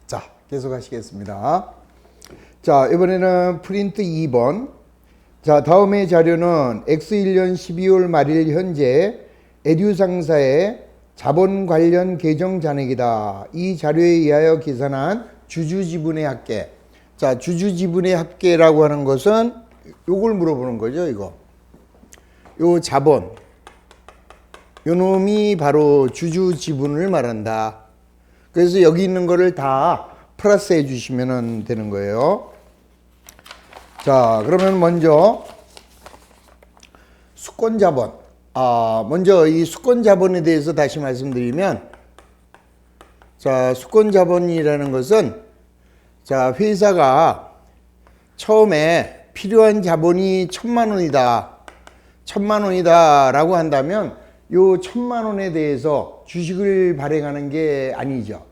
자, 계속 하시겠습니다. 자, 이번에는 프린트 2번. 자, 다음의 자료는 X1년 12월 말일 현재 에듀상사의 자본 관련 계정 잔액이다. 이 자료에 의하여 계산한 주주지분의 합계. 자, 주주지분의 합계라고 하는 것은 요걸 물어보는 거죠, 이거. 요 자본. 요 놈이 바로 주주지분을 말한다. 그래서 여기 있는 거를 다 플러스 해 주시면 되는 거예요. 자, 그러면 먼저 수권자본. 먼저 이 수권자본에 대해서 다시 말씀드리면, 자, 수권자본이라는 것은, 자, 회사가 처음에 필요한 자본이 1,000만 원이다. 1,000만 원이다 라고 한다면 요 1,000만 원에 대해서 주식을 발행하는 게 아니죠.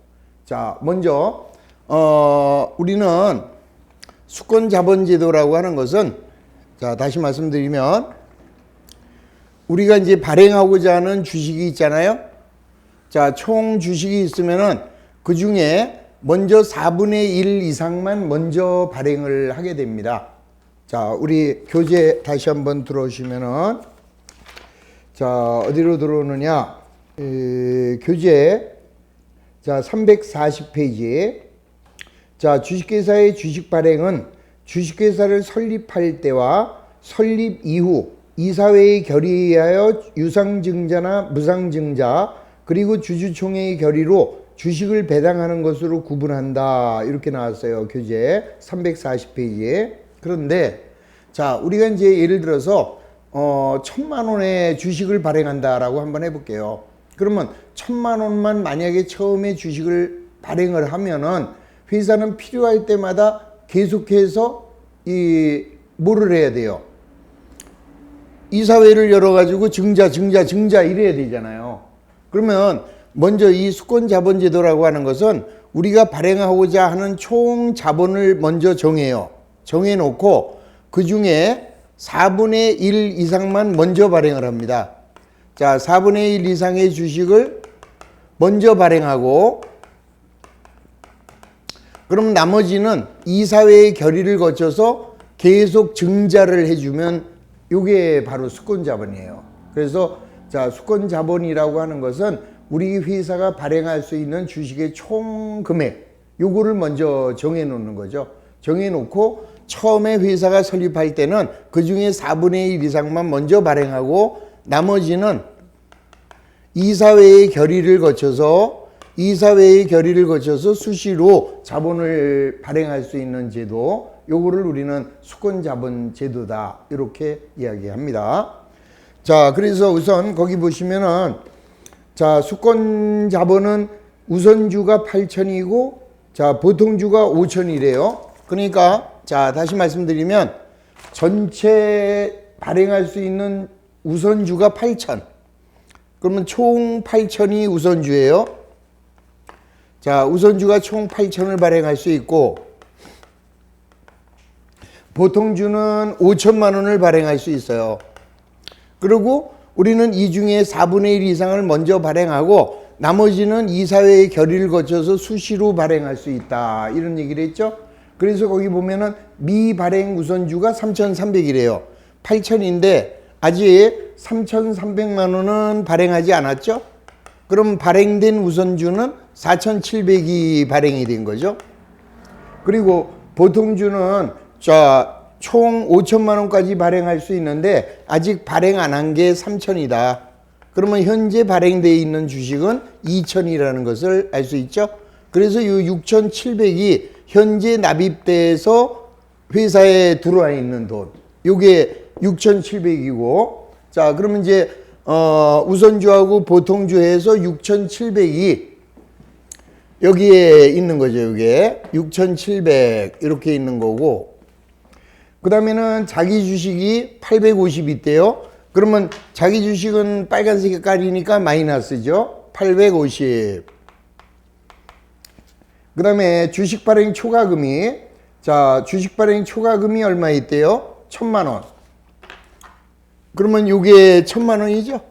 자, 먼저 우리는 수권자본제도라고 하는 것은, 자, 다시 말씀드리면 우리가 이제 발행하고자 하는 주식이 있잖아요. 자, 총 주식이 있으면은 그 중에 먼저 4분의 1 이상만 먼저 발행을 하게 됩니다. 자, 우리 교재 다시 한번 들어오시면은, 자, 어디로 들어오느냐? 교재, 자, 340페이지. 자, 주식회사의 주식 발행은 주식회사를 설립할 때와 설립 이후 이사회의 결의에 의하여 유상증자나 무상증자 그리고 주주총회의 결의로 주식을 배당하는 것으로 구분한다. 이렇게 나왔어요. 교재 340페이지에. 그런데 자, 우리가 이제 예를 들어서 1,000만 원의 주식을 발행한다라고 한번 해볼게요. 그러면 1,000만 원만 만약에 처음에 주식을 발행을 하면은 회사는 필요할 때마다 계속해서 뭐를 해야 돼요? 이사회를 열어가지고 증자 이래야 되잖아요. 그러면 먼저 이 수권자본제도라고 하는 것은 우리가 발행하고자 하는 총 자본을 먼저 정해요. 정해놓고 그 중에 4분의 1 이상만 먼저 발행을 합니다. 자, 4분의 1 이상의 주식을 먼저 발행하고, 그럼 나머지는 이사회의 결의를 거쳐서 계속 증자를 해주면 이게 바로 수권자본이에요. 그래서 자, 수권자본이라고 하는 것은 우리 회사가 발행할 수 있는 주식의 총 금액, 요거를 먼저 정해 놓는 거죠. 정해 놓고 처음에 회사가 설립할 때는 그 중에 4분의 1 이상만 먼저 발행하고 나머지는 이사회의 결의를 거쳐서 수시로 자본을 발행할 수 있는 제도, 요거를 우리는 수권자본 제도다 이렇게 이야기합니다. 자, 그래서 우선 거기 보시면은, 자, 수권자본은 우선주가 8,000이고 자, 보통주가 5,000이래요. 그러니까 자, 다시 말씀드리면 전체 발행할 수 있는 우선주가 8,000. 그러면 총 8,000이 우선주예요. 자, 우선주가 총 8,000을 발행할 수 있고 보통주는 5,000만 원을 발행할 수 있어요. 그리고 우리는 이 중에 4분의 1 이상을 먼저 발행하고 나머지는 이사회의 결의를 거쳐서 수시로 발행할 수 있다. 이런 얘기를 했죠. 그래서 거기 보면은 미발행 우선주가 3,300이래요. 8,000인데 아직 3,300만 원은 발행하지 않았죠. 그럼 발행된 우선주는 4,700이 발행이 된 거죠. 그리고 보통주는 자, 총 5,000만 원까지 발행할 수 있는데 아직 발행 안 한 게 3,000이다. 그러면 현재 발행되어 있는 주식은 2,000이라는 것을 알 수 있죠. 그래서 이 6,700이 현재 납입돼서 회사에 들어와 있는 돈, 요게 6,700이고, 자, 그러면 이제 우선주하고 보통주 해서 6,700이 여기에 있는 거죠. 이게 6,700 이렇게 있는 거고, 그 다음에는 자기 주식이 850 있대요. 그러면 자기 주식은 빨간색 색깔이니까 마이너스죠. 850. 그 다음에 주식 발행 초과금이, 자, 주식 발행 초과금이 얼마 있대요? 1,000만 원. 그러면 요게 1,000만 원이죠.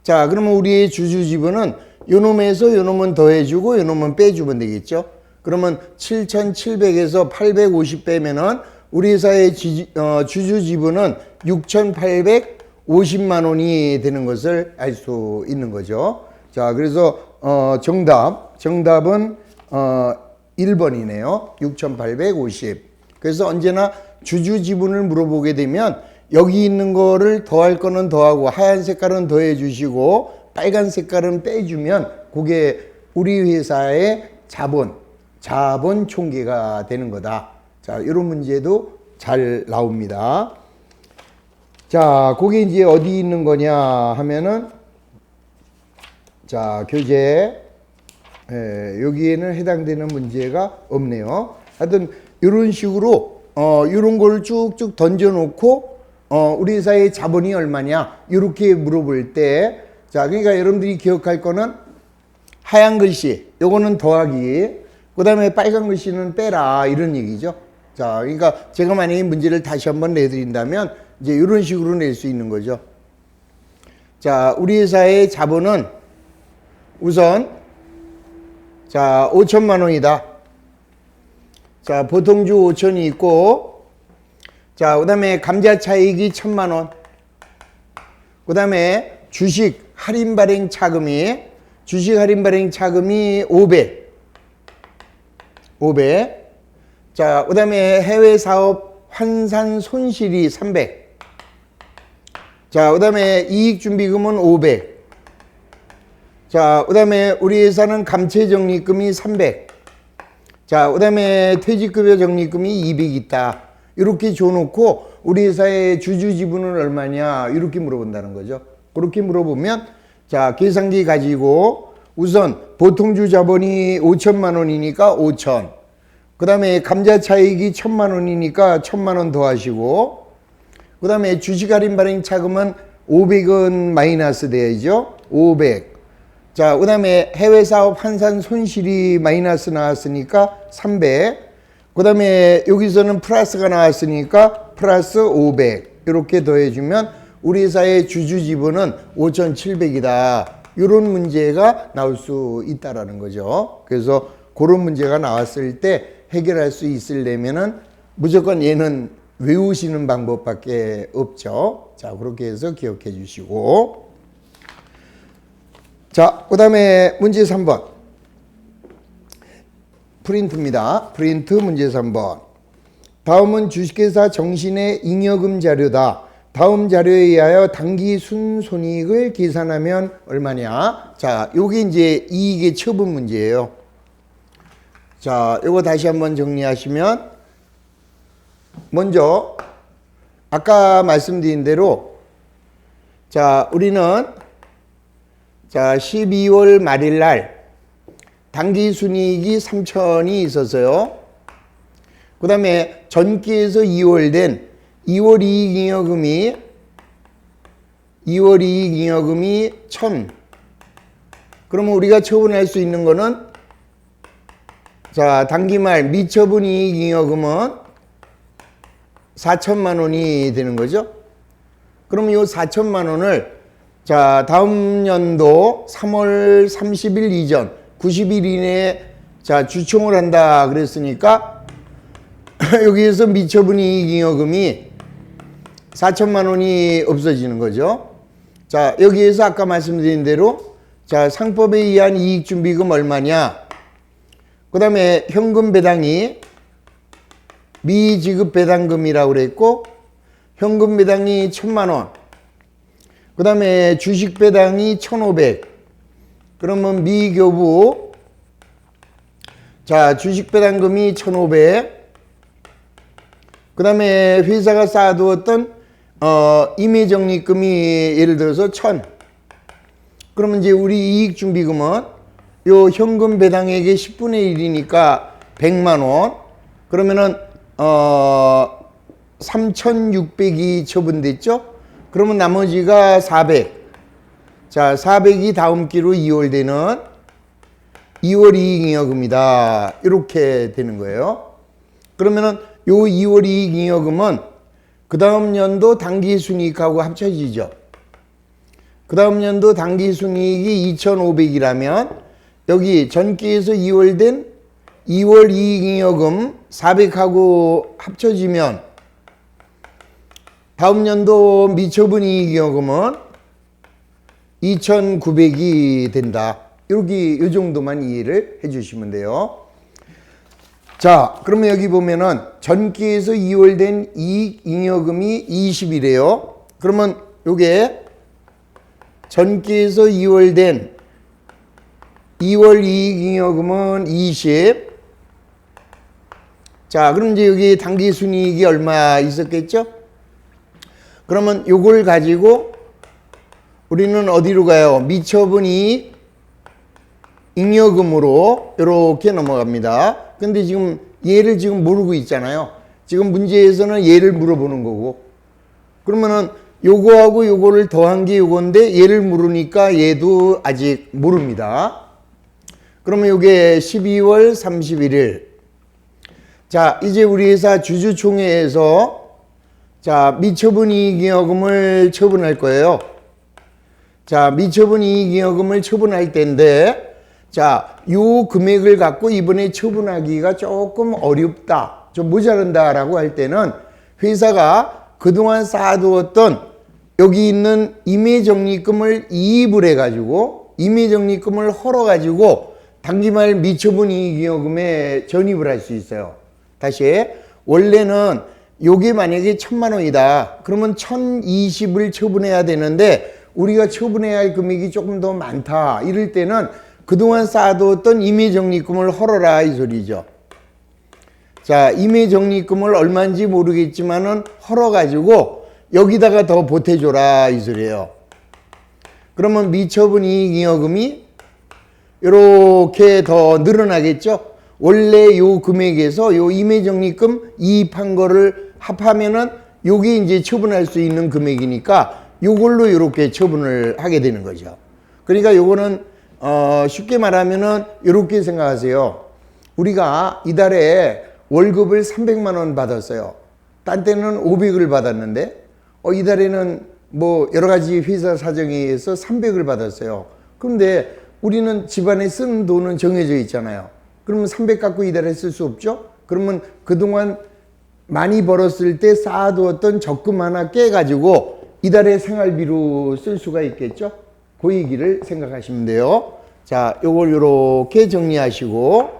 자, 그러면 우리의 주주지분은 요 놈에서 요 놈은 더해주고 요 놈은 빼주면 되겠죠. 그러면 7,700에서 850 빼면은 우리 회사의 주주 지분은 6,850만 원이 되는 것을 알 수 있는 거죠. 자, 그래서 정답은 1번이네요. 6,850. 그래서 언제나 주주 지분을 물어보게 되면 여기 있는 거를 더할 거는 더하고 하얀 색깔은 더해 주시고 빨간 색깔은 빼주면 그게 우리 회사의 자본 총계가 되는 거다. 자, 이런 문제도 잘 나옵니다. 자, 그게 이제 어디 있는 거냐 하면은 자, 교재 여기에는 해당되는 문제가 없네요. 하여튼 이런 식으로 이런 걸 쭉쭉 던져 놓고 우리 회사의 자본이 얼마냐 이렇게 물어볼 때 자, 그러니까 여러분들이 기억할 거는 하얀 글씨 요거는 더하기 그 다음에 빨간 글씨는 빼라 이런 얘기죠. 자, 그러니까 제가 만약에 문제를 다시 한번 내드린다면 이제 이런 식으로 낼 수 있는 거죠. 자, 우리 회사의 자본은 우선 자 5천만 원이다. 자, 보통주 5천이 있고 자, 그 다음에 감자 차익이 1,000만 원. 그 다음에 주식 할인 발행 차금이 500. 자, 그 다음에 해외 사업 환산 손실이 300. 자, 그 다음에 이익 준비금은 500. 자, 그 다음에 우리 회사는 감채 적립금이 300. 자, 그 다음에 퇴직급여 적립금이 200 있다. 이렇게 줘놓고 우리 회사의 주주 지분은 얼마냐 이렇게 물어본다는 거죠. 그렇게 물어보면 자, 계산기 가지고 우선 보통주 자본이 5천만 원이니까 5천. 그 다음에 감자 차익이 1,000만 원이니까 1,000만 원 더하시고 그 다음에 주식 할인 발행 차금은 500은 마이너스 돼야죠. 500. 자, 그 다음에 해외 사업 환산 손실이 마이너스 나왔으니까 300. 그 다음에 여기서는 플러스가 나왔으니까 플러스 500 이렇게 더해주면 우리 회사의 주주 지분은 5,700이다. 이런 문제가 나올 수 있다라는 거죠. 그래서 그런 문제가 나왔을 때 해결할 수 있으려면은 무조건 얘는 외우시는 방법밖에 없죠. 자, 그렇게 해서 기억해 주시고 자, 그 다음에 문제 3번 프린트입니다. 프린트 문제 3번. 다음은 주식회사 정신의 잉여금 자료다. 다음 자료에 의하여 당기 순손익을 계산하면 얼마냐? 자, 요게 이제 이익의 처분 문제예요. 자, 요거 다시 한번 정리하시면 먼저 아까 말씀드린 대로 자, 우리는 자, 12월 말일 날 당기 순이익이 3천이 있어서요. 그 다음에 전기에서 2월 된 2월 이익잉여금이 1,000. 그러면 우리가 처분할 수 있는 거는 자, 당기말 미처분 이익잉여금은 4천만 원이 되는 거죠. 그러면 이 4천만 원을 자, 다음 연도 3월 30일 이전 90일 이내에 자, 주총을 한다 그랬으니까 여기에서 미처분 이익잉여금이 4천만 원이 없어지는 거죠. 자, 여기에서 아까 말씀드린 대로 자, 상법에 의한 이익준비금 얼마냐? 그 다음에 현금 배당이 미지급 배당금이라고 그랬고 현금 배당이 1,000만 원. 그 다음에 주식 배당이 1,500. 그러면 미교부 자, 주식 배당금이 1,500. 그 다음에 회사가 쌓아두었던 임의적립금이 예를 들어서 1,000. 그러면 이제 우리 이익준비금은 요 현금 배당액의 10분의 1이니까 100만 원. 그러면은 3,600이 처분됐죠? 그러면 나머지가 400. 자, 400이 다음 기로 2월 되는 2월 이익잉여금이다. 이렇게 되는 거예요. 그러면은 요 2월 이익잉여금은 그 다음 연도 당기순이익하고 합쳐지죠. 그 다음 연도 당기순이익이 2,500이라면 여기 전기에서 2월 된 2월 이익잉여금 400하고 합쳐지면 다음 연도 미처분 이익잉여금은 2,900이 된다. 이렇게 요 정도만 이해를 해 주시면 돼요. 자, 그러면 여기 보면은 전기에서 2월 된 이익잉여금이 20이래요. 그러면 요게 전기에서 2월 된 2월 이익잉여금은 20. 자, 그럼 이제 여기 당기순이익이 얼마 있었겠죠? 그러면 요걸 가지고 우리는 어디로 가요? 미처분 이익 잉여금으로 이렇게 넘어갑니다. 근데 지금 얘를 지금 모르고 있잖아요. 지금 문제에서는 얘를 물어보는 거고. 그러면은 요거하고 요거를 더한 게 요건데 얘를 물으니까 얘도 아직 모릅니다. 그러면 요게 12월 31일. 자, 이제 우리 회사 주주총회에서 자, 미처분 이익잉여금을 처분할 거예요. 자, 미처분 이익잉여금을 처분할 때인데 자, 요 금액을 갖고 이번에 처분하기가 조금 어렵다, 좀 모자란다 라고 할 때는 회사가 그동안 쌓아두었던 여기 있는 임의적립금을 이입을 해가지고 임의적립금을 헐어가지고 당기말 미처분 이익잉여금에 전입을 할 수 있어요. 다시, 원래는 요게 만약에 1,000만 원이다. 그러면 1,020을 처분해야 되는데 우리가 처분해야 할 금액이 조금 더 많다. 이럴 때는 그동안 쌓아두었던 임의적립금을 헐어라 이 소리죠. 자, 임의적립금을 얼마인지 모르겠지만은 헐어가지고 여기다가 더 보태줘라 이 소리예요. 그러면 미처분 이익잉여금이 이렇게 더 늘어나겠죠. 원래 요 금액에서 요 임의적립금 이입한 거를 합하면은 요게 이제 처분할 수 있는 금액이니까 요걸로 이렇게 처분을 하게 되는 거죠. 그러니까 요거는 쉽게 말하면은 이렇게 생각하세요. 우리가 이달에 월급을 300만 원 받았어요. 딴 때는 500을 받았는데 이달에는 뭐 여러 가지 회사 사정에 의해서 300을 받았어요. 그런데 우리는 집안에 쓰는 돈은 정해져 있잖아요. 그러면 300 갖고 이달에 쓸 수 없죠? 그러면 그동안 많이 벌었을 때 쌓아두었던 적금 하나 깨가지고 이달에 생활비로 쓸 수가 있겠죠? 그 얘기를 생각하시면 돼요. 자, 요걸 요렇게 정리하시고,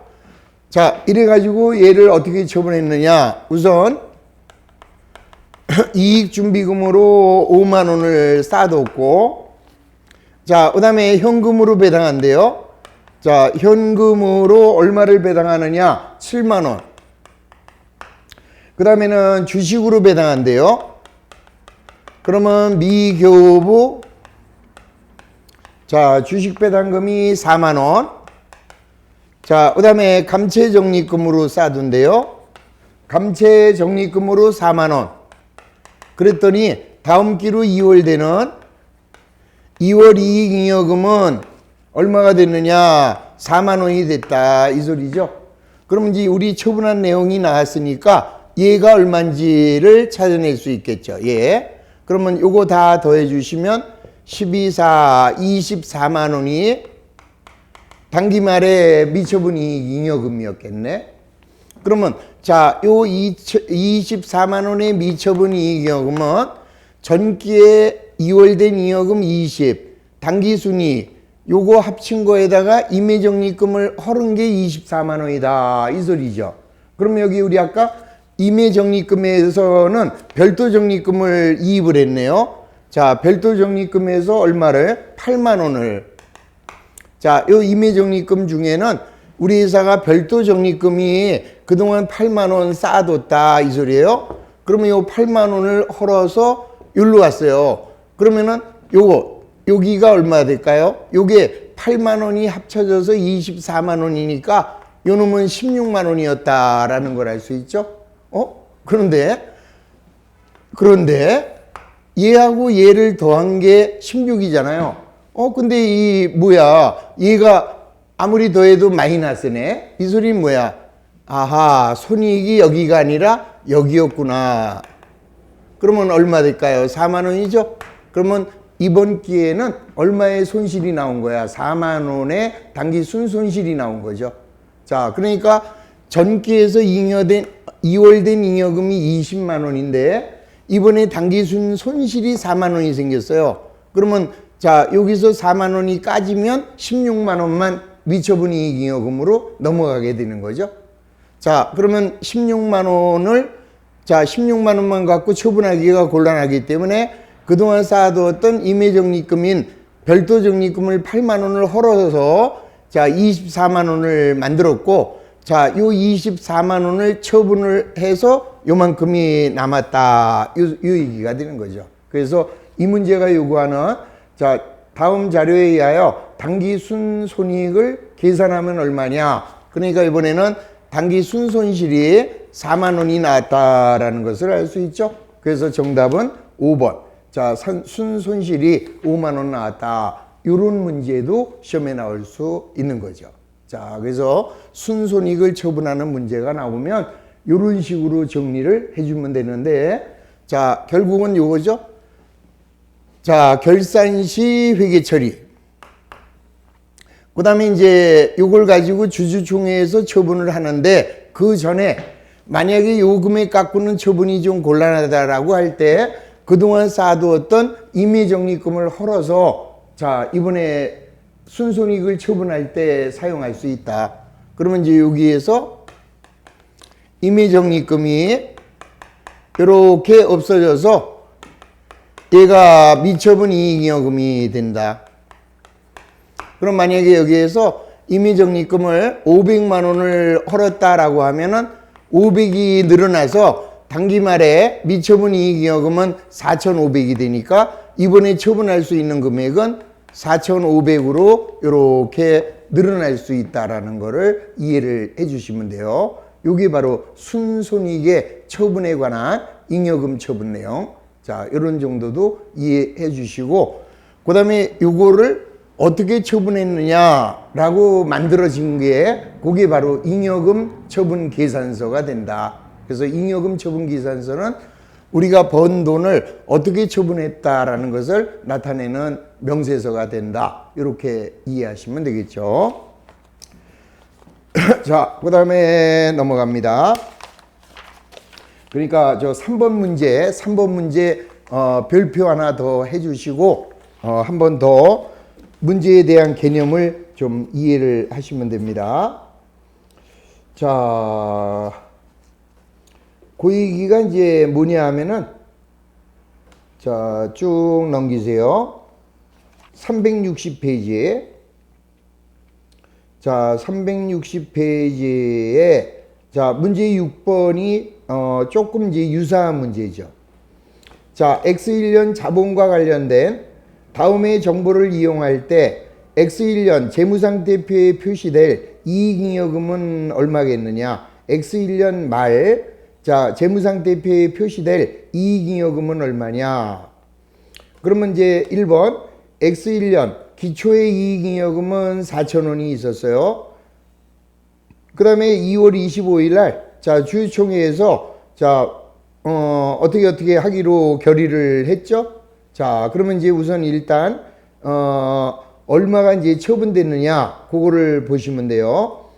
자, 이래가지고 얘를 어떻게 처분했느냐. 우선 이익준비금으로 5만 원을 쌓아뒀고, 자, 그 다음에 현금으로 배당한대요. 자, 현금으로 얼마를 배당하느냐? 7만 원. 그 다음에는 주식으로 배당한대요. 그러면 미교부, 자, 주식 배당금이 4만 원. 자, 그 다음에 감채적립금으로 쌓아둔대요. 감채적립금으로 4만 원. 그랬더니 다음 기로 2월 되는 2월 이익잉여금은 얼마가 됐느냐? 4만 원이 됐다 이 소리죠. 그럼 이제 우리 처분한 내용이 나왔으니까 얘가 얼마인지를 찾아낼 수 있겠죠. 예. 그러면 요거 다 더해 주시면 12사 24만 원이 당기말에 미처분 이익잉여금이었겠네. 그러면 자, 요 24만 원의 미처분 이익잉여금은 전기에 2월 된 잉여금 20, 당기순이익 요거 합친 거에다가 임의적립금을 헐은 게 24만 원이다 이 소리죠. 그럼 여기 우리 아까 임의적립금에서는 별도적립금을 이입을 했네요. 자, 별도적립금에서 얼마를? 8만 원을. 자, 요 임의적립금 중에는 우리 회사가 별도적립금이 그동안 8만 원 쌓아뒀다 이 소리예요. 그러면 요 8만 원을 헐어서 여기로 왔어요. 그러면은 요거 여기가 얼마 될까요? 요게 8만 원이 합쳐져서 24만 원이니까 요 놈은 16만 원이었다라는 걸 알 수 있죠? 그런데 얘하고 얘를 더한 게 16이잖아요. 근데 이 뭐야? 얘가 아무리 더해도 마이너스네. 이 소리는 뭐야? 아하, 손익이 여기가 아니라 여기였구나. 그러면 얼마 될까요? 4만 원이죠? 그러면 이번 기회는 얼마의 손실이 나온 거야? 4만 원의 당기 순손실이 나온 거죠. 자, 그러니까 전기에서 이월된 잉여금이 20만 원인데 이번에 당기순 손실이 4만 원이 생겼어요. 그러면 자, 여기서 4만 원이 까지면 16만 원만 미처분 이익 잉여금으로 넘어가게 되는 거죠. 자, 그러면 16만 원을 자, 16만 원만 갖고 처분하기가 곤란하기 때문에 그동안 쌓아두었던 임의적립금인 별도 적립금을 8만 원을 헐어서 자, 24만 원을 만들었고, 자, 요 24만 원을 처분을 해서 요만큼이 남았다. 요 얘기가 되는 거죠. 그래서 이 문제가 요구하는 자, 다음 자료에 의하여 당기 순손익을 계산하면 얼마냐. 그러니까 이번에는 당기 순손실이 4만 원이 나왔다라는 것을 알 수 있죠. 그래서 정답은 5번. 자, 순손실이 5만 원 나왔다. 이런 문제도 시험에 나올 수 있는 거죠. 자, 그래서 순손익을 처분하는 문제가 나오면 이런 식으로 정리를 해주면 되는데, 자, 결국은 요거죠. 자, 결산 시 회계 처리. 그 다음에 이제 요걸 가지고 주주총회에서 처분을 하는데, 그 전에 만약에 요 금액 갖고는 처분이 좀 곤란하다라고 할 때 그동안 쌓아두었던 임의적립금을 헐어서 자, 이번에 순손익을 처분할 때 사용할 수 있다. 그러면 이제 여기에서 임의적립금이 이렇게 없어져서 얘가 미처분 이익잉여금이 된다. 그럼 만약에 여기에서 임의적립금을 500만 원을 헐었다라고 하면은 500이 늘어나서 당기 말에 미처분 이익잉여금은 4,500이 되니까 이번에 처분할 수 있는 금액은 4,500으로 이렇게 늘어날 수 있다라는 거를 이해를 해 주시면 돼요. 이게 바로 순손익의 처분에 관한 잉여금 처분 내용. 자, 이런 정도도 이해해 주시고, 그 다음에 요거를 어떻게 처분했느냐라고 만들어진 게 그게 바로 잉여금 처분 계산서가 된다. 그래서 잉여금 처분 계산서는 우리가 번 돈을 어떻게 처분했다라는 것을 나타내는 명세서가 된다. 이렇게 이해하시면 되겠죠. 자, 그 다음에 넘어갑니다. 그러니까 저 3번 문제 별표 하나 더 해주시고 한 번 더 문제에 대한 개념을 좀 이해를 하시면 됩니다. 자, 그 얘기가 이제 뭐냐 하면은 자, 쭉 넘기세요. 360페이지에 자, 360페이지에 자, 문제 6번이 조금 이제 유사한 문제죠. 자, X1년 자본과 관련된 다음의 정보를 이용할 때 X1년 재무상태표에 표시될 이익잉여금은 얼마겠느냐? X1년 말 자, 재무상태표에 표시될 이익잉여금은 얼마냐? 그러면 이제 1번 X1년 기초의 이익잉여금은 4,000원이 있었어요. 그 다음에 2월 25일 날 자, 주주총회에서 자, 어떻게 하기로 결의를 했죠? 자, 그러면 이제 우선 일단 얼마가 이제 처분됐느냐 그거를 보시면 돼요.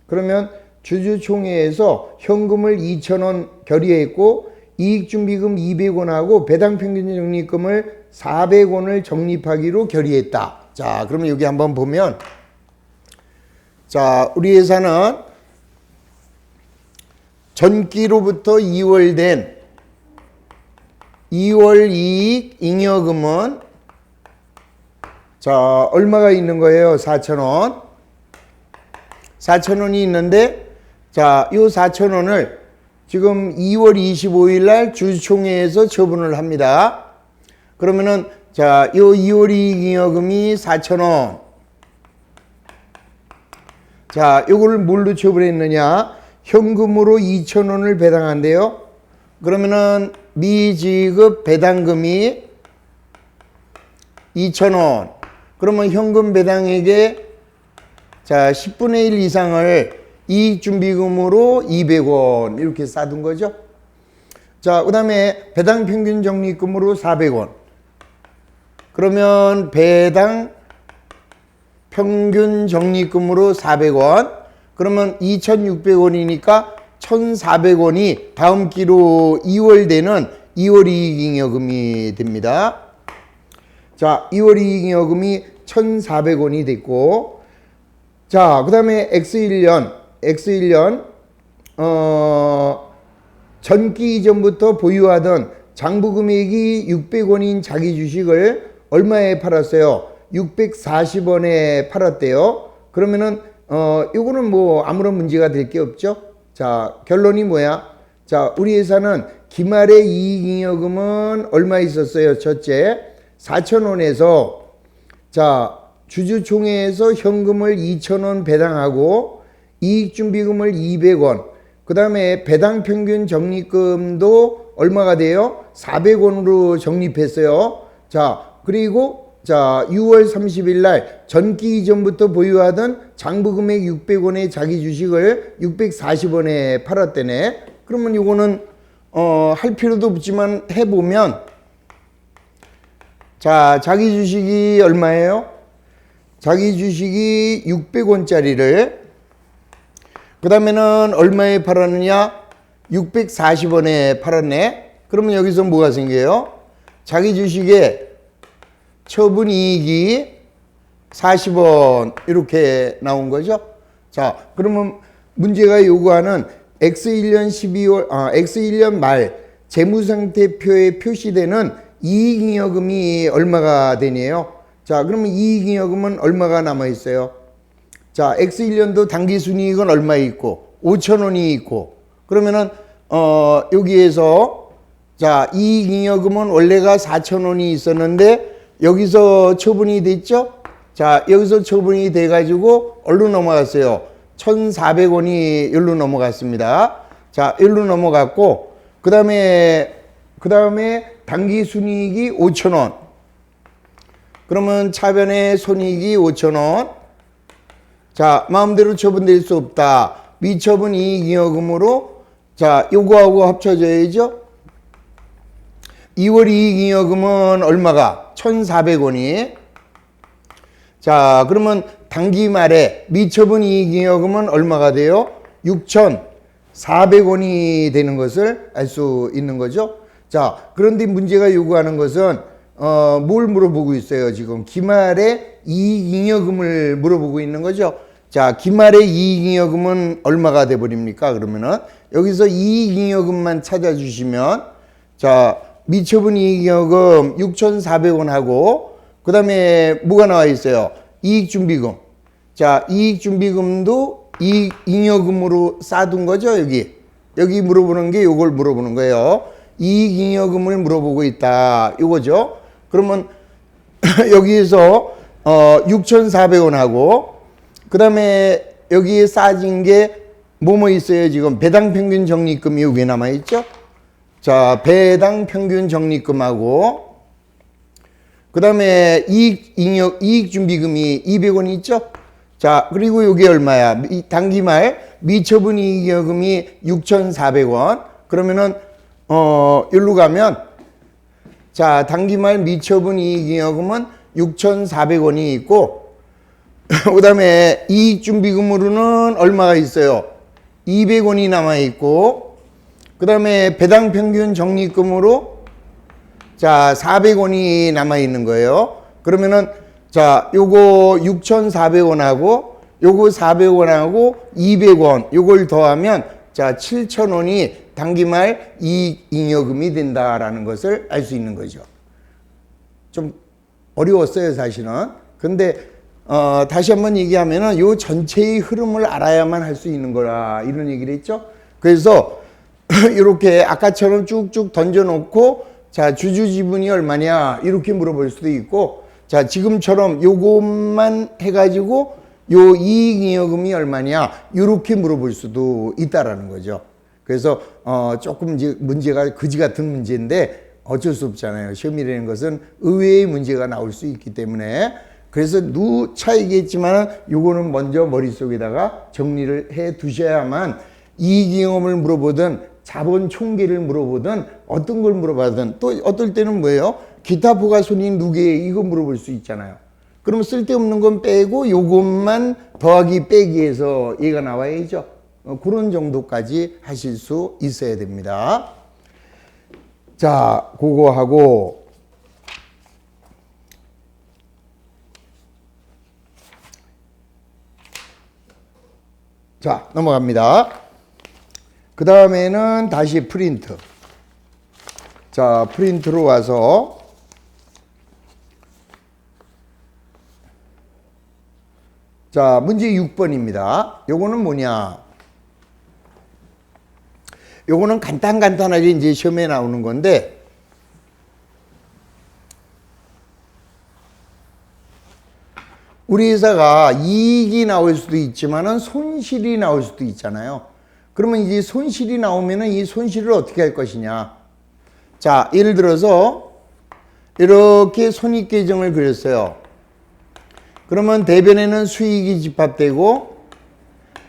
그러면 주주총회에서 현금을 2,000원 결의했고 이익준비금 200원하고 배당평균 적립금을 400원을 적립하기로 결의했다. 자, 그러면 여기 한번 보면 자, 우리 회사는 전기로부터 이월된 2월 이익 잉여금은 자, 얼마가 있는 거예요? 4,000원. 4,000원이 있는데 자, 요 4,000원을 지금 2월 25일 날 주주총회에서 처분을 합니다. 그러면은 자, 요 2월 이익잉여금이 4,000원. 자, 요거를 뭘로 처분했느냐? 현금으로 2,000원을 배당한대요. 그러면은 미지급 배당금이 2,000원. 그러면 현금 배당액의 자, 10분의 1 이상을 이익준비금으로 200원 이렇게 쌓아둔 거죠. 자, 그 다음에 배당 평균 적립금으로 400원. 그러면 배당 평균 적립금으로 400원. 그러면 2,600원이니까 1,400원이 다음 기로 2월 되는 2월 이익잉여금이 됩니다. 자, 2월 이익잉여금이 1,400원이 됐고, 자, 그 다음에 X1년, 전기 이전부터 보유하던 장부금액이 600원인 자기 주식을 얼마에 팔았어요? 640원에 팔았대요. 그러면은, 요거는 뭐 아무런 문제가 될 게 없죠? 자, 결론이 뭐야? 자, 우리 회사는 기말의 이익잉여금은 얼마 있었어요? 첫째, 4,000원에서, 자, 주주총회에서 현금을 2,000원 배당하고 이익준비금을 200원, 그 다음에 배당 평균 적립금도 얼마가 돼요? 400원으로 적립했어요. 자, 그리고 자, 6월 30일 날 전기 이전부터 보유하던 장부금액 600원의 자기 주식을 640원에 팔았대네. 그러면 이거는 할 필요도 없지만 해보면, 자, 자기 주식이 얼마예요? 자기 주식이 600원짜리를 그 다음에는 얼마에 팔았느냐? 640원에 팔았네. 그러면 여기서 뭐가 생겨요? 자기 주식에 처분 이익이 40원 이렇게 나온 거죠. 자, 그러면 문제가 요구하는 X1년 말 재무상태표에 표시되는 이익잉여금이 얼마가 되네요. 자, 그러면 이익잉여금은 얼마가 남아 있어요? 자, X1년도 당기순이익은 얼마 있고 5,000원이 있고, 그러면은 여기에서 자, 이익잉여금은 원래가 4,000원이 있었는데 여기서 처분이 됐죠? 자, 여기서 처분이 돼 가지고 어디로 넘어갔어요? 1,400원이 여기로 넘어갔습니다. 자, 여기로 넘어갔고, 그 다음에 당기순이익이 5,000원. 그러면 차변의 손익이 5,000원. 자, 마음대로 처분될 수 없다. 미처분 이익잉여금으로, 자, 요거하고 합쳐져야죠. 2월 이익잉여금은 얼마가? 1,400원이. 자, 그러면 당기 말에 미처분 이익잉여금은 얼마가 돼요? 6,400원이 되는 것을 알 수 있는 거죠. 자, 그런데 문제가 요구하는 것은 뭘 물어보고 있어요? 지금 기말의 이익잉여금을 물어보고 있는 거죠. 자, 기말의 이익잉여금은 얼마가 돼 버립니까? 그러면은 여기서 이익잉여금만 찾아주시면, 자, 미처분 이익잉여금 6,400원 하고, 그 다음에 뭐가 나와 있어요? 이익준비금. 자, 이익준비금도 이익잉여금으로 쌓아둔 거죠, 여기 물어보는 게 요걸 물어보는 거예요. 이익잉여금을 물어보고 있다, 요거죠. 그러면 여기에서 6,400원 하고, 그 다음에 여기에 쌓아진 게 뭐뭐 있어요? 지금 배당평균 적립금이 여기에 남아있죠. 자, 배당평균 적립금하고, 그 다음에 이익준비금이 200원 있죠. 자, 그리고 여기 얼마야? 당기말 미처분 이익잉여금이 6,400원. 그러면은 여기로 가면, 자, 당기말 미처분 이익잉여금은 6,400원이 있고, 그 다음에 이익준비금으로는 얼마가 있어요? 200원이 남아있고, 그 다음에 배당평균 적립금으로, 자, 400원이 남아있는 거예요. 그러면은, 자, 요거 6,400원하고, 요거 400원하고 200원, 요걸 더하면, 자, 7,000원이 당기말 이익잉여금이 된다라는 것을 알 수 있는 거죠. 좀 어려웠어요, 사실은. 근데 다시 한번 얘기하면은 요 전체의 흐름을 알아야만 할 수 있는 거라, 이런 얘기를 했죠. 그래서 이렇게 아까처럼 쭉쭉 던져놓고, 자, 주주 지분이 얼마냐 이렇게 물어볼 수도 있고, 자, 지금처럼 요것만 해가지고 요 이익잉여금이 얼마냐 이렇게 물어볼 수도 있다라는 거죠. 그래서 조금 이제 문제가 거지 같은 문제인데 어쩔 수 없잖아요. 시험이라는 것은 의외의 문제가 나올 수 있기 때문에. 그래서 누차이겠지만 요거는 먼저 머릿속에다가 정리를 해 두셔야만 이익잉여금을 물어보든 자본 총계를 물어보든 어떤 걸 물어봐든, 또 어떨 때는 뭐예요? 기타 부가손익 누계 이거 물어볼 수 있잖아요. 그럼 쓸데없는 건 빼고 요것만 더하기 빼기해서 얘가 나와야죠. 그런 정도까지 하실 수 있어야 됩니다. 자, 그거 하고 자, 넘어갑니다. 그 다음에는 다시 프린트. 자, 프린트로 와서 자, 문제 6번입니다. 요거는 뭐냐? 요거는 간단하게 이제 시험에 나오는 건데, 우리 회사가 이익이 나올 수도 있지만은 손실이 나올 수도 있잖아요. 그러면 이제 손실이 나오면은 이 손실을 어떻게 할 것이냐? 자, 예를 들어서 이렇게 손익계정을 그렸어요. 그러면 대변에는 수익이 집합되고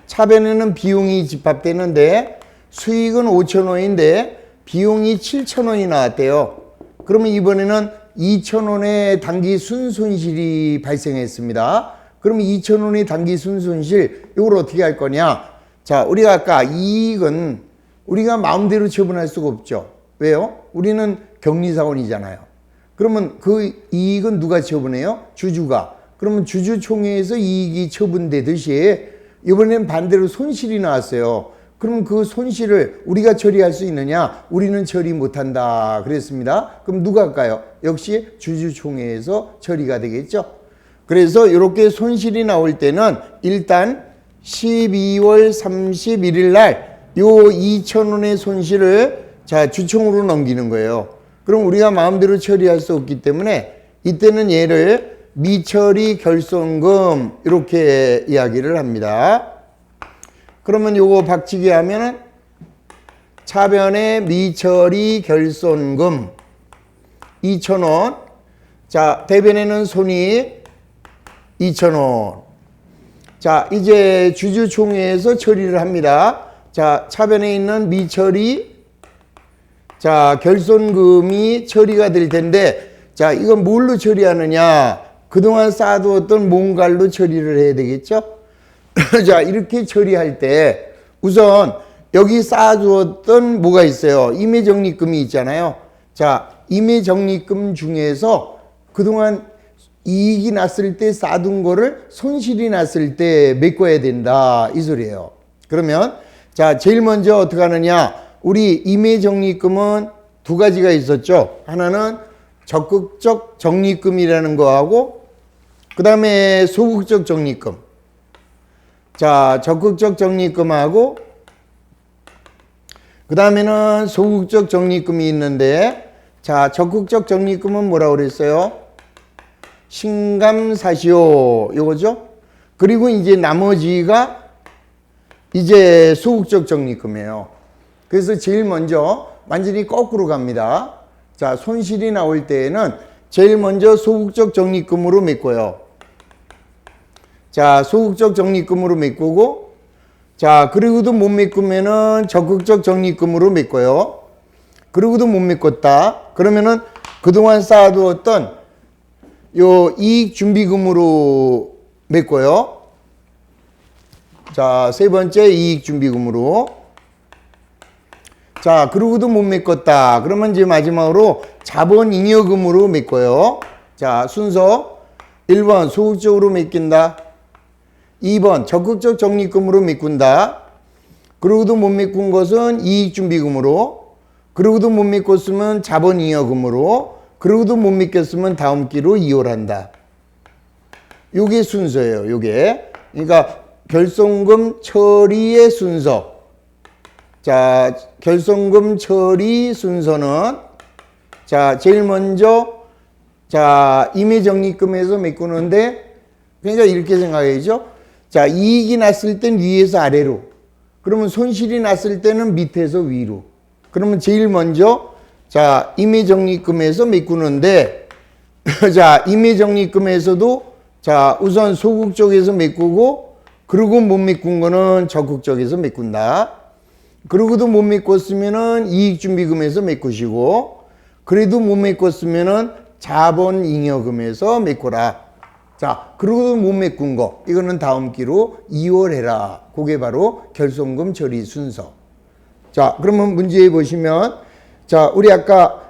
차변에는 비용이 집합되는데 수익은 5,000원인데 비용이 7,000원이 나왔대요. 그러면 이번에는 2,000원의 단기 순손실이 발생했습니다. 그러면 2,000원의 단기 순손실, 이걸 어떻게 할 거냐? 자, 우리가 아까 이익은 우리가 마음대로 처분할 수가 없죠. 왜요? 우리는 격리사원이잖아요. 그러면 그 이익은 누가 처분해요? 주주가. 그러면 주주총회에서 이익이 처분되듯이 이번엔 반대로 손실이 나왔어요. 그럼 그 손실을 우리가 처리할 수 있느냐? 우리는 처리 못한다 그랬습니다. 그럼 누가 할까요? 역시 주주총회에서 처리가 되겠죠. 그래서 이렇게 손실이 나올 때는 일단 12월 31일 날 요 2,000원의 손실을 자, 주총으로 넘기는 거예요. 그럼 우리가 마음대로 처리할 수 없기 때문에 이때는 얘를 미처리 결손금 이렇게 이야기를 합니다. 그러면 요거 박치기 하면은 차변에 미처리 결손금 2,000원. 자, 대변에는 손익 2,000원. 자, 이제 주주총회에서 처리를 합니다. 자, 차변에 있는 미처리 자, 결손금이 처리가 될 텐데, 자, 이건 뭘로 처리하느냐? 그동안 쌓아두었던 몽갈로 처리를 해야 되겠죠? 자, 이렇게 처리할 때 우선 여기 쌓아두었던 뭐가 있어요? 임의적립금이 있잖아요. 자, 임의적립금 중에서 그동안 이익이 났을 때 쌓아둔 거를 손실이 났을 때 메꿔야 된다, 이 소리예요. 그러면 자, 제일 먼저 어떻게 하느냐? 우리 임의적립금은 두 가지가 있었죠. 하나는 적극적 적립금이라는 거하고 그 다음에 소극적 적립금. 자, 적극적 적립금하고 그 다음에는 소극적 적립금이 있는데, 자, 적극적 적립금은 뭐라고 그랬어요? 신감사시오, 요거죠. 그리고 이제 나머지가 이제 소극적 적립금이에요. 그래서 제일 먼저 완전히 거꾸로 갑니다. 자, 손실이 나올 때에는 제일 먼저 소극적 적립금으로 메꿔요. 자, 소극적 적립금으로 메꾸고, 자, 그리고도 못 메꾸면은 적극적 적립금으로 메꿔요. 그리고도 못 메꿨다. 그러면은 그동안 쌓아두었던 요 이익준비금으로 메꿔요. 자, 세 번째 이익준비금으로. 자, 그러고도 못 메꿨다. 그러면 이제 마지막으로 자본잉여금으로 메꿔요. 자, 순서 1번 소극적으로 메낀다. 2번 적극적 적립금으로 메꾼다. 그러고도 못 메꾼 것은 이익준비금으로. 그러고도 못 메꿨으면 자본잉여금으로. 그러고도 못 메꼈으면 다음 기로 이월한다. 요게 순서예요. 요게. 그러니까 결손금 처리의 순서. 자, 결손금 처리 순서는 자, 제일 먼저 자, 임의적립금에서 메꾸는데, 그러니까 이렇게 생각해야죠. 자, 이익이 났을 땐 위에서 아래로, 그러면 손실이 났을 때는 밑에서 위로. 그러면 제일 먼저 자, 임의적립금에서 메꾸는데 자, 임의적립금에서도 자, 우선 소극 쪽에서 메꾸고, 그리고 못 메꾼 거는 적극 쪽에서 메꾼다. 그러고도 못 메꿨으면은 이익준비금에서 메꾸시고, 그래도 못 메꿨으면은 자본잉여금에서 메꿔라. 자, 그러고도 못 메꾼 거, 이거는 다음 기로 이월해라. 그게 바로 결손금 처리 순서. 자, 그러면 문제에 보시면, 자, 우리 아까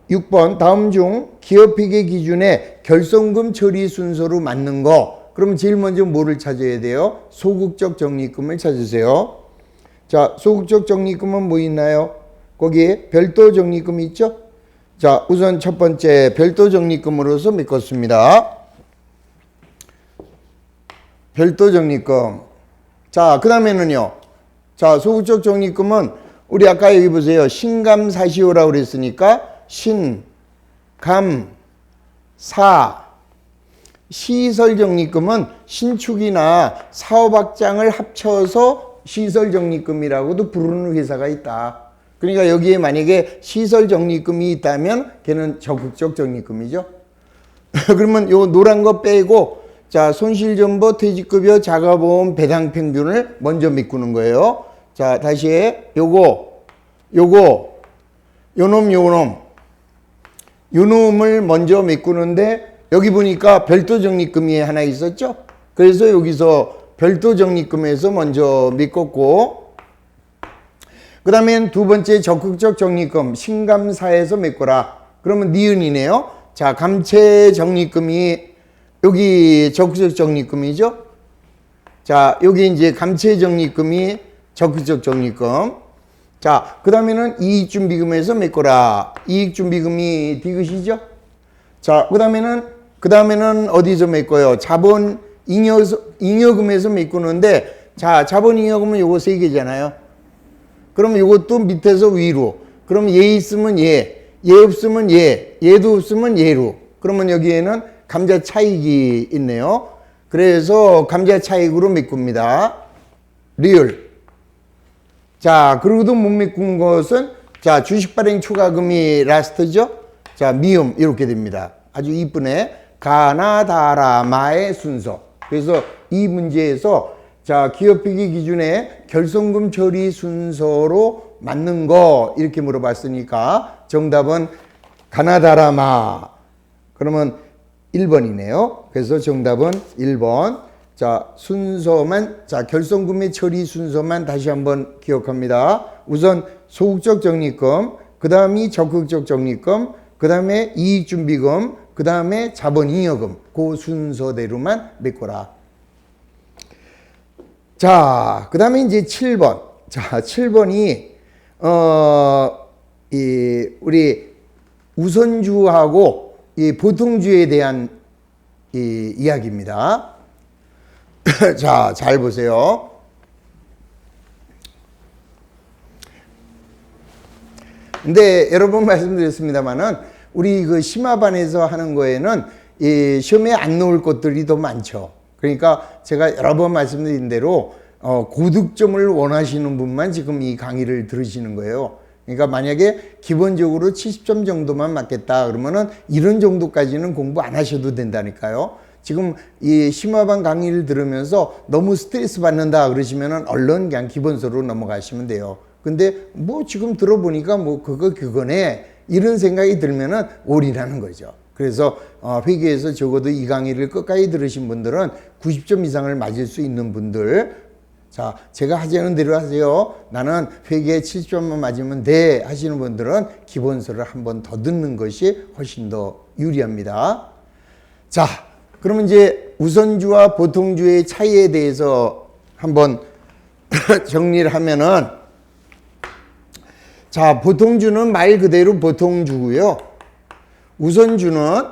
6번 다음 중 기업회계 기준에 결손금 처리 순서로 맞는 거. 그러면 제일 먼저 뭐를 찾아야 돼요? 소극적 적립금을 찾으세요. 자, 소극적 적립금은 뭐 있나요? 거기에 별도 적립금이 있죠? 자, 우선 첫 번째 별도 적립금으로서 메꿨습니다. 별도 적립금. 자, 그 다음에는요. 자, 소극적 적립금은 우리 아까 여기 보세요. 신감사시효라고 그랬으니까 신, 감, 사. 시설 적립금은 신축이나 사업 확장을 합쳐서 시설 적립금이라고도 부르는 회사가 있다. 그러니까 여기에 만약에 시설 적립금이 있다면 걔는 적극적 적립금이죠. 그러면 요 노란 거 빼고 자, 손실전보, 퇴직급여, 자가보험, 배당평균을 먼저 메꾸는 거예요. 자, 다시 요거, 요놈을 먼저 메꾸는데 여기 보니까 별도 적립금이 하나 있었죠? 그래서 여기서 별도 적립금에서 먼저 메꿨고, 그 다음엔 두 번째 적극적 적립금, 신감사에서 메꿔라. 그러면 니은이네요. 자, 감채 적립금이 여기 적극적 적립금이죠. 자, 여기 이제 감채 적립금이 적극적 적립금. 자, 그 다음에는 이익준비금에서 메꿔라. 이익준비금이 디귿이죠. 자, 그 다음에는 어디서 메꿔요? 자본 잉여금에서 메꾸는데, 자, 자본 잉여금은 요거 세 개잖아요. 그럼 요것도 밑에서 위로. 그럼 얘 있으면 얘 없으면 얘도 없으면 얘로. 그러면 여기에는 감자 차익이 있네요. 그래서 감자 차익으로 메꿉니다. 리얼. 자, 그리고도 못 메꾼 것은, 자, 주식 발행 초과금이 라스트죠. 자, 미음 이렇게 됩니다. 아주 이쁘네. 가나다라마의 순서. 그래서 이 문제에서 자, 기업회계 기준에 결손금 처리 순서로 맞는 거 이렇게 물어봤으니까 정답은 가나다라마. 그러면 1번이네요. 그래서 정답은 1번. 자, 순서만, 자, 결손금의 처리 순서만 다시 한번 기억합니다. 우선 소극적 적립금, 그 다음이 적극적 적립금, 그 다음에 이익준비금, 그 다음에 자본잉여금. 그 순서대로만 메꿔라. 자, 그 다음에 이제 7번. 자, 7번이, 우리 우선주하고 이 보통주에 대한 이야기입니다. 자, 잘 보세요. 근데 여러 번 말씀드렸습니다만은 우리 그 심화반에서 하는 거에는 이 시험에 안 나올 것들이 더 많죠. 그러니까 제가 여러 번 말씀드린 대로 고득점을 원하시는 분만 지금 이 강의를 들으시는 거예요. 그러니까 만약에 기본적으로 70점 정도만 맞겠다 그러면은 이런 정도까지는 공부 안 하셔도 된다니까요. 지금 이 심화반 강의를 들으면서 너무 스트레스 받는다 그러시면은 얼른 그냥 기본서로 넘어가시면 돼요. 근데 뭐 지금 들어보니까 뭐 그거네 이런 생각이 들면은 올인하는 거죠. 그래서 회계에서 적어도 이 강의를 끝까지 들으신 분들은 90점 이상을 맞을 수 있는 분들, 자, 제가 하자는 대로 하세요. 나는 회계에 70점만 맞으면 돼 하시는 분들은 기본서를 한 번 더 듣는 것이 훨씬 더 유리합니다. 자, 그러면 이제 우선주와 보통주의 차이에 대해서 한번 정리를 하면은, 자, 보통주는 말 그대로 보통주고요. 우선주는,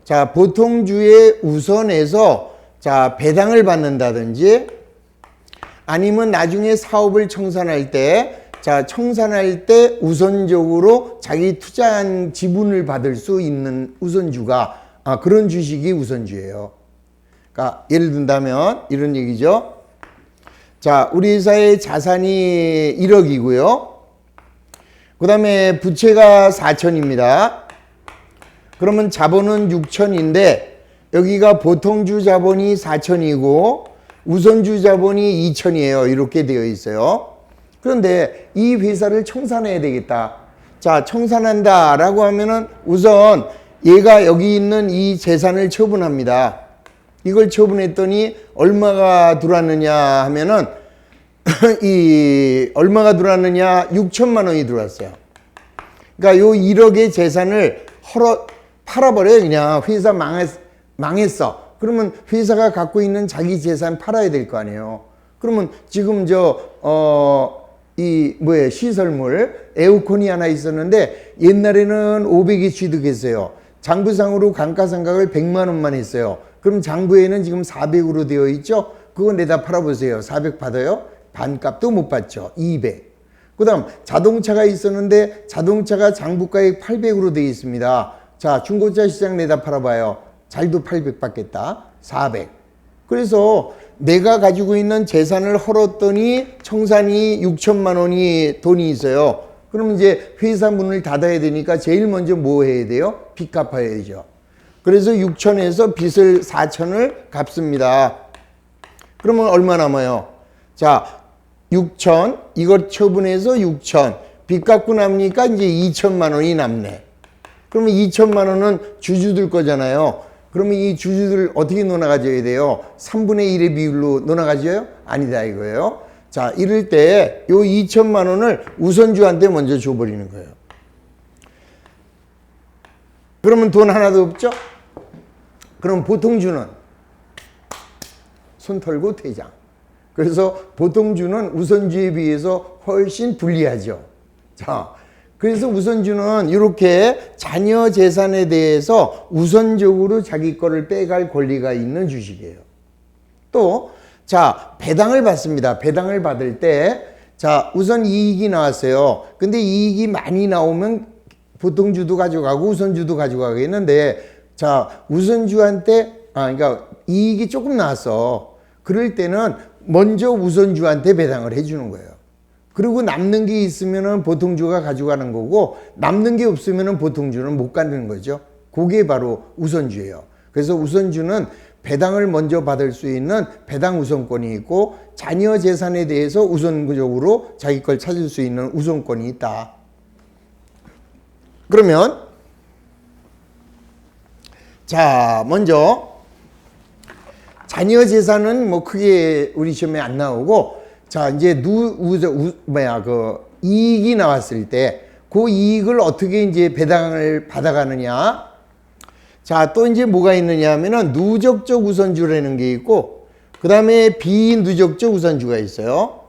자, 보통주의 우선에서, 자, 배당을 받는다든지 아니면 나중에 사업을 청산할 때, 자, 청산할 때 우선적으로 자기 투자한 지분을 받을 수 있는 우선주가, 그런 주식이 우선주예요. 그러니까 예를 든다면 이런 얘기죠. 자, 우리 회사의 자산이 1억이고요. 그 다음에 부채가 4천입니다. 그러면 자본은 6천인데 여기가 보통주 자본이 4천이고 우선주 자본이 2천이에요. 이렇게 되어 있어요. 그런데 이 회사를 청산해야 되겠다. 자, 청산한다 라고 하면은 우선 얘가 여기 있는 이 재산을 처분합니다. 이걸 처분했더니 얼마가 들어왔느냐 하면은 이 얼마가 들어왔느냐 6천만 원이 들어왔어요. 그러니까 요 1억의 재산을 팔아버려요. 그냥 회사 망했어. 그러면 회사가 갖고 있는 자기 재산 팔아야 될 거 아니에요. 그러면 지금 시설물 에어컨이 하나 있었는데 옛날에는 500이 취득했어요. 장부상으로 감가상각을 100만 원만 했어요. 그럼 장부에는 지금 400으로 되어 있죠. 그거 내다 팔아보세요. 400 받아요? 반값도 못 받죠. 200. 그 다음 자동차가 있었는데 자동차가 장부가액 800으로 되어 있습니다. 자, 중고차 시장 내다 팔아봐요. 잘도 800 받겠다. 400. 그래서 내가 가지고 있는 재산을 헐었더니 청산이 6천만 원이 돈이 있어요. 그럼 이제 회사 문을 닫아야 되니까 제일 먼저 뭐 해야 돼요? 빚 갚아야죠. 그래서 6천에서 빚을 4천을 갚습니다. 그러면 얼마 남아요? 자, 6천, 이걸 처분해서 6천. 빚 갚고 남으니까 이제 2천만 원이 남네. 그러면 2천만 원은 주주들 거잖아요. 그러면 이 주주들 어떻게 논아가져야 돼요? 3분의 1의 비율로 논아가져요? 아니다 이거예요. 자, 이럴 때 요 2천만 원을 우선주한테 먼저 줘버리는 거예요. 그러면 돈 하나도 없죠? 그럼 보통주는 손 털고 퇴장. 그래서 보통주는 우선주에 비해서 훨씬 불리하죠. 자, 그래서 우선주는 이렇게 자녀 재산에 대해서 우선적으로 자기 거를 빼갈 권리가 있는 주식이에요. 또, 자, 배당을 받습니다. 배당을 받을 때, 자, 우선 이익이 나왔어요. 근데 이익이 많이 나오면 보통주도 가져가고 우선주도 가져가겠는데, 자, 우선주한테, 그러니까 이익이 조금 나왔어. 그럴 때는 먼저 우선주한테 배당을 해주는 거예요. 그리고 남는 게 있으면은 보통주가 가져가는 거고 남는 게 없으면은 보통주는 못 갖는 거죠. 그게 바로 우선주예요. 그래서 우선주는 배당을 먼저 받을 수 있는 배당 우선권이 있고 자녀 재산에 대해서 우선적으로 자기 걸 찾을 수 있는 우선권이 있다. 그러면 자, 먼저 자녀 재산은 뭐 크게 우리 시험에 안 나오고 자, 이제 이익이 나왔을 때 그 이익을 어떻게 이제 배당을 받아가느냐. 자, 또 이제 뭐가 있느냐 하면은 누적적 우선주라는 게 있고 그 다음에 비누적적 우선주가 있어요.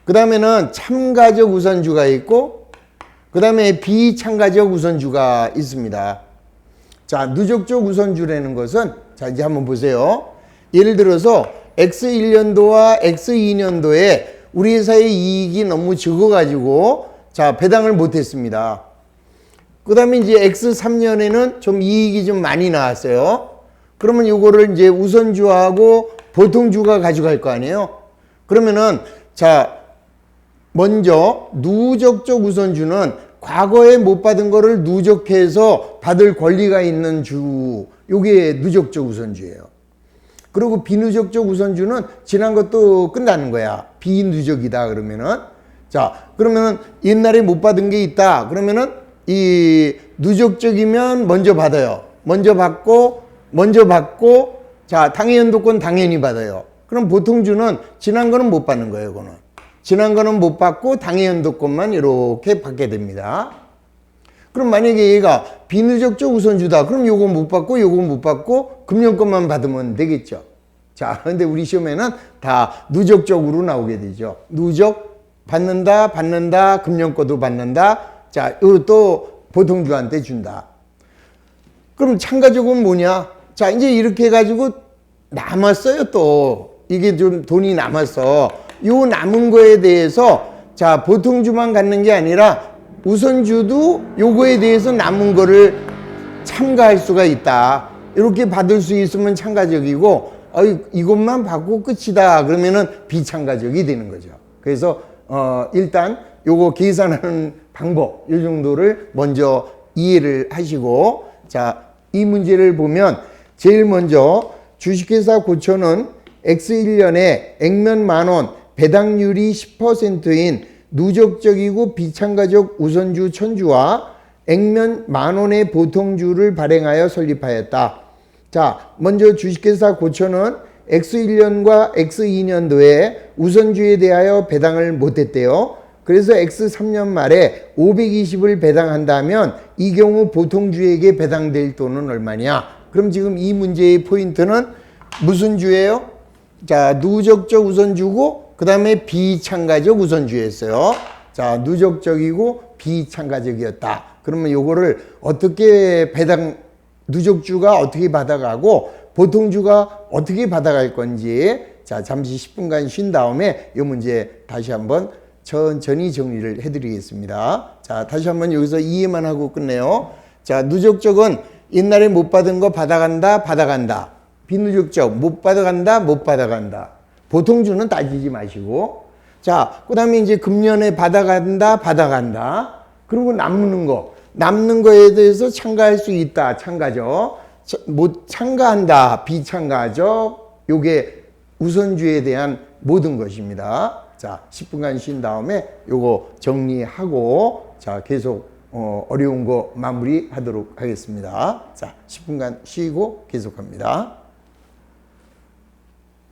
그 다음에는 참가적 우선주가 있고 그 다음에 비참가적 우선주가 있습니다. 자, 누적적 우선주라는 것은 자, 이제 한번 보세요. 예를 들어서 X1년도와 X2년도에 우리 회사의 이익이 너무 적어가지고 자, 배당을 못했습니다. 그 다음에 이제 X3년에는 좀 이익이 좀 많이 나왔어요. 그러면 이거를 이제 우선주하고 보통주가 가져갈 거 아니에요. 그러면은 자, 먼저 누적적 우선주는 과거에 못 받은 거를 누적해서 받을 권리가 있는 주, 요게 누적적 우선주예요. 그리고 비누적적 우선주는 지난 것도 끝나는 거야. 비누적이다 그러면은. 자, 그러면은 옛날에 못 받은 게 있다. 그러면은 이 누적적이면 먼저 받아요. 먼저 받고 자, 당해연도권 당연히 받아요. 그럼 보통주는 지난 거는 못 받는 거예요, 그거는. 지난 거는 못 받고 당해연도권만 이렇게 받게 됩니다. 그럼 만약에 얘가 비누적적 우선주다. 그럼 요거 못 받고 금년권만 받으면 되겠죠. 자, 근데 우리 시험에는 다 누적적으로 나오게 되죠. 누적 받는다, 금년권도 받는다. 자, 이거 또 보통주한테 준다. 그럼 참가적은 뭐냐? 자, 이제 이렇게 해가지고 남았어요, 또. 이게 좀 돈이 남았어. 요 남은 거에 대해서 자, 보통주만 갖는 게 아니라 우선주도 요거에 대해서 남은 거를 참가할 수가 있다. 이렇게 받을 수 있으면 참가적이고 이것만 받고 끝이다. 그러면은 비참가적이 되는 거죠. 그래서 일단 요거 계산하는 방법 이 정도를 먼저 이해를 하시고 자, 이 문제를 보면 제일 먼저 주식회사 고초는 X1년에 액면 만원 배당률이 10%인 누적적이고 비참가적 우선주 1000주와 액면 10,000원의 보통주를 발행하여 설립하였다. 자, 먼저 주식회사 고천은 X1년과 X2년도에 우선주에 대하여 배당을 못했대요. 그래서 X3년 말에 520을 배당한다면 이 경우 보통주에게 배당될 돈은 얼마냐? 그럼 지금 이 문제의 포인트는 무슨 주예요? 자, 누적적 우선주고 그 다음에 비참가적 우선주였어요. 자, 누적적이고 비참가적이었다. 그러면 요거를 어떻게 누적주가 어떻게 받아가고 보통주가 어떻게 받아갈 건지, 자, 잠시 10분간 쉰 다음에 이 문제 다시 한번 천천히 정리를 해드리겠습니다. 자, 다시 한번 여기서 이해만 하고 끝내요. 자, 누적적은 옛날에 못 받은 거 받아간다, 받아간다. 비누적적 못 받아간다, 못 받아간다. 보통주는 따지지 마시고. 자, 그 다음에 이제 금년에 받아간다, 받아간다. 그리고 남는 거에 대해서 참가할 수 있다, 참가적. 못 참가한다, 비참가적. 요게 우선주에 대한 모든 것입니다. 자, 10분간 쉰 다음에 요거 정리하고, 자, 계속 어려운 거 마무리 하도록 하겠습니다. 자, 10분간 쉬고 계속합니다.